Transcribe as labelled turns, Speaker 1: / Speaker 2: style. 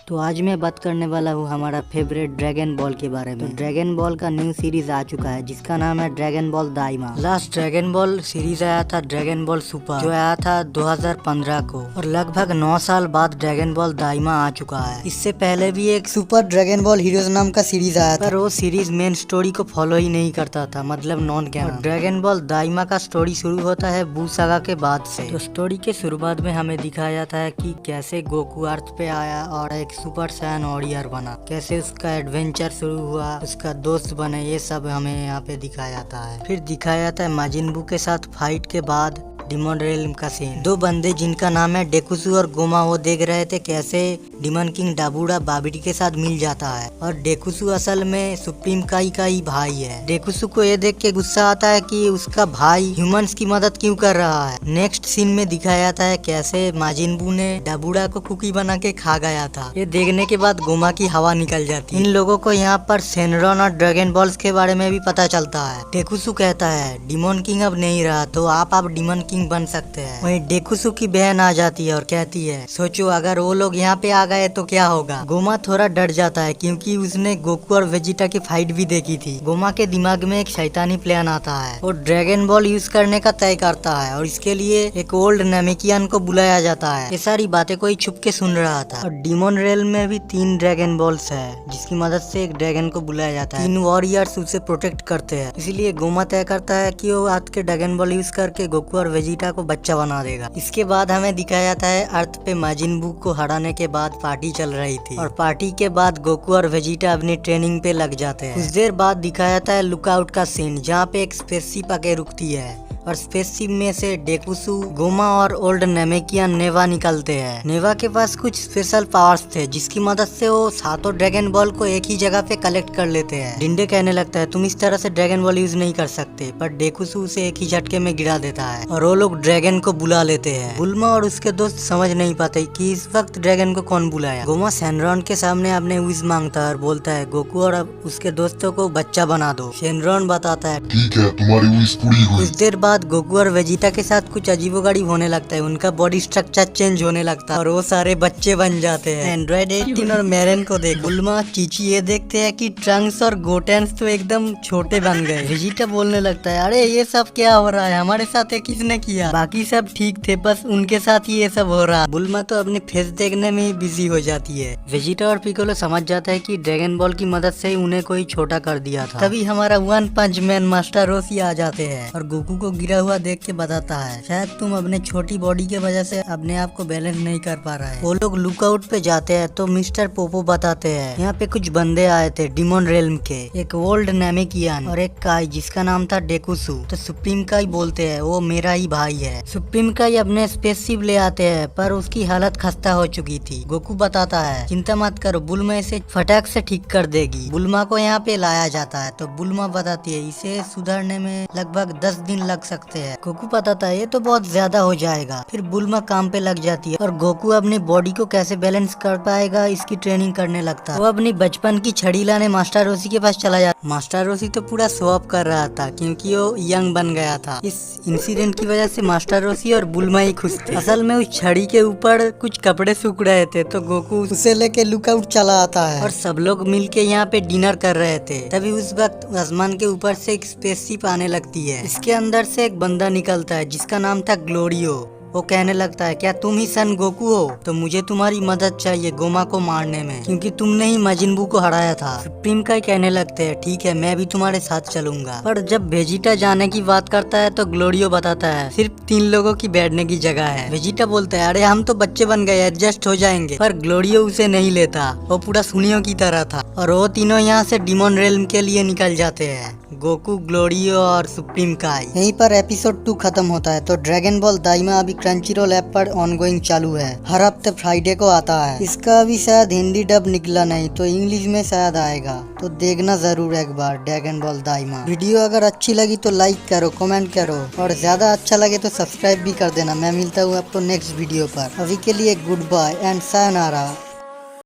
Speaker 1: तो आज मैं बात करने वाला हूँ हमारा फेवरेट ड्रैगन बॉल के बारे में। तो ड्रैगन बॉल का न्यू सीरीज आ चुका है जिसका नाम है Dragon Ball Daima. Last Dragon Ball series आया था ड्रैगन बॉल सुपर, जो आया था 2015 को, और लगभग 9 साल बाद ड्रैगन बॉल दाइमा आ चुका है। इससे पहले भी एक सुपर ड्रैगन बॉल हीरोज नाम का सीरीज आया था, पर वो सीरीज मेन स्टोरी को फॉलो ही नहीं करता था, मतलब नॉन कैनन। ड्रैगन बॉल दाइमा का स्टोरी शुरू होता है बू सागा के बाद से। तो स्टोरी के शुरुआत में हमें दिखाया जाता है कि कैसे गोकू अर्थ पे आया और एक सुपर सैन वॉरियर बना, कैसे उसका एडवेंचर शुरू हुआ, उसका दोस्त बने, ये सब हमें यहाँ पे दिखाया जाता है। फिर दिखाया जाता है माजिन बू के साथ फाइट के बाद डिमन रेल्म का सीन। दो बंदे जिनका नाम है डेकुसु और गोमा, वो देख रहे थे कैसे डिमन किंग डाबूडा बाबिडी के साथ मिल जाता है, और डेकुसु असल में सुप्रीम काई का ही भाई है। डेकुसु को ये देख के गुस्सा आता है कि उसका भाई ह्यूमंस की मदद क्यों कर रहा है। नेक्स्ट सीन में दिखाया जाता है कैसे माजिन बू ने डाबूडा को कुकी बना के खा गया था। ये देखने के बाद गोमा की हवा निकल जाती है। इन लोगों को यहाँ पर सेनरॉन और ड्रैगन बॉल्स के बारे में भी पता चलता है। डेकुसु कहता है डिमन किंग अब नहीं रहा तो आप डिमन किंग बन सकते हैं। वहीं डेकुसु की बहन आ जाती है और कहती है सोचो अगर वो लोग यहाँ पे आ गए तो क्या होगा। गोमा थोड़ा डर जाता है क्योंकि उसने गोकू और वेजिटा की फाइट भी देखी थी। गोमा के दिमाग में एक शैतानी प्लान आता है, वो ड्रैगन बॉल यूज करने का तय करता है और इसके लिए एक ओल्ड नेमेकियन को बुलाया जाता है। ये सारी बातें कोई छुप के सुन रहा था। और डिमन रेल में भी 3 ड्रैगन बॉल्स है जिसकी मदद से एक ड्रैगन को बुलाया जाता है। 3 वॉरियर्स उसे प्रोटेक्ट करते हैं, इसलिए गोमा तय करता है कि वो हाथ के ड्रैगन बॉल यूज करके गोकू और वेजिटा को बच्चा बना देगा। इसके बाद हमें दिखाया जाता है अर्थ पे माजिन बू को हराने के बाद पार्टी चल रही थी, और पार्टी के बाद गोकू और वेजिटा अपनी ट्रेनिंग पे लग जाते हैं। कुछ देर बाद दिखाया जाता है लुकआउट का सीन, जहाँ पे एक स्पेसशिप आके रुकती है और स्पेसशिप में से डेकुसु, गोमा और ओल्ड नेमेकियन नेवा निकलते हैं। नेवा के पास कुछ स्पेशल पावर्स थे जिसकी मदद से वो 7 ड्रैगन बॉल को एक ही जगह पे कलेक्ट कर लेते हैं। डिंडे कहने लगता है तुम इस तरह से ड्रैगन बॉल यूज नहीं कर सकते, पर डेकुसु उसे एक ही झटके में गिरा देता है और वो लोग ड्रैगन को बुला लेते हैं। बुल्मा और उसके दोस्त समझ नहीं पाते कि इस वक्त ड्रैगन को कौन बुलाया। गोमा सेनरॉन के सामने अपने विश मांगता है और बोलता है गोकू और अब उसके दोस्तों को बच्चा बना दो। सेनरॉन बताता है
Speaker 2: ठीक है, तुम्हारी विश पूरी हुई।
Speaker 1: कुछ देर बाद गोकू और वेजिटा के साथ कुछ अजीबोगरीब होने लगता है, उनका बॉडी स्ट्रक्चर चेंज होने लगता है और वो सारे बच्चे बन जाते हैं। एंड्रॉइड 18 और मेरन को देख बुल्मा चीची ये देखते हैं कि ट्रंक्स और गोटेंस तो एकदम छोटे बन गए। वेजिटा बोलने लगता है अरे ये सब क्या हो रहा है, हमारे साथ ये किसने किया, बाकी सब ठीक थे बस उनके साथ ही ये सब हो रहा। बुल्मा तो अपने फेस देखने में ही बिजी हो जाती है। वेजिटा और पिकोलो समझ जाता है कि ड्रैगन बॉल की मदद से उन्हें कोई छोटा कर दिया था। तभी हमारा वन पंच मैन मास्टर रोशी आ जाते हैं और गोकू को गिरा हुआ देख के बताता है शायद तुम अपने छोटी बॉडी के वजह से अपने आप को बैलेंस नहीं कर पा रहा है। वो लोग लुकआउट पे जाते हैं तो मिस्टर पोपो बताते हैं यहाँ पे कुछ बंदे आए थे डिमन रेल्म के, एक ओल्ड नेमेकियन और एक काई जिसका नाम था डेकुसु। तो सुप्रीम काई बोलते हैं वो मेरा ही भाई है। सुप्रीम काई अपने स्पेसशिप ले आते हैं पर उसकी हालत खस्ता हो चुकी थी। गोकू बताता है चिंता मत करो, बुल्मा इसे फटाक से ठीक कर देगी। बुल्मा को यहाँ पे लाया जाता है तो बुल्मा बताती है इसे सुधरने में लगभग 10 दिन लग सकते हैं। गोकू बताता है ये तो बहुत ज्यादा हो जाएगा। फिर बुल्मा काम पे लग जाती है और गोकू अपनी बॉडी को कैसे बैलेंस कर पाएगा इसकी ट्रेनिंग करने लगता है। वो अपनी बचपन की छड़ी लाने मास्टर रोशी के पास चला जाता। मास्टर रोशी तो पूरा शो ऑफ कर रहा था क्योंकि वो यंग बन गया था। इस इंसिडेंट की वजह से मास्टर रोशी और बुल्मा ही खुश थे। असल में उस छड़ी के ऊपर कुछ कपड़े सूख रहे थे तो गोकू उसे लेके लुकआउट चला आता है और सब लोग मिलके यहाँ पे डिनर कर रहे थे। तभी उस वक्त आसमान के ऊपर से एक स्पेसशिप आने लगती है। इसके अंदर से एक बंदा निकलता है जिसका नाम था ग्लोरियो। वो कहने लगता है क्या तुम ही सन गोकू हो, तो मुझे तुम्हारी मदद चाहिए गोमा को मारने में क्योंकि तुमने ही माजिन बू को हराया था। सुप्रीम काई कहने लगते हैं ठीक है मैं भी तुम्हारे साथ चलूंगा। पर जब वेजिटा जाने की बात करता है तो ग्लोरियो बताता है सिर्फ 3 लोगों की बैठने की जगह है। वेजिटा बोलता है अरे हम तो बच्चे बन गए एडजस्ट हो जाएंगे, पर ग्लोरियो उसे नहीं लेता, वो पूरा सुनियो की तरह था और वो तीनों यहाँ से डिमन रेल्म के लिए निकल जाते हैं, गोकू, ग्लोरियो और सुप्रीम काई। यहीं पर एपिसोड 2 खत्म होता है। तो ड्रैगन बॉल दाइमा अभी क्रंचीरोल ऐप पर ऑनगोइंग चालू है, हर हफ्ते फ्राइडे को आता है। इसका अभी शायद हिंदी डब निकला नहीं तो इंग्लिश में शायद आएगा, तो देखना जरूर एक बार ड्रैगन बॉल दाइमा। वीडियो अगर अच्छी लगी तो लाइक करो, कमेंट करो और ज्यादा अच्छा लगे तो सब्सक्राइब भी कर देना। मैं मिलता हूँ आपको नेक्स्ट वीडियो पर। अभी के लिए गुड बाय एंड सायोनारा।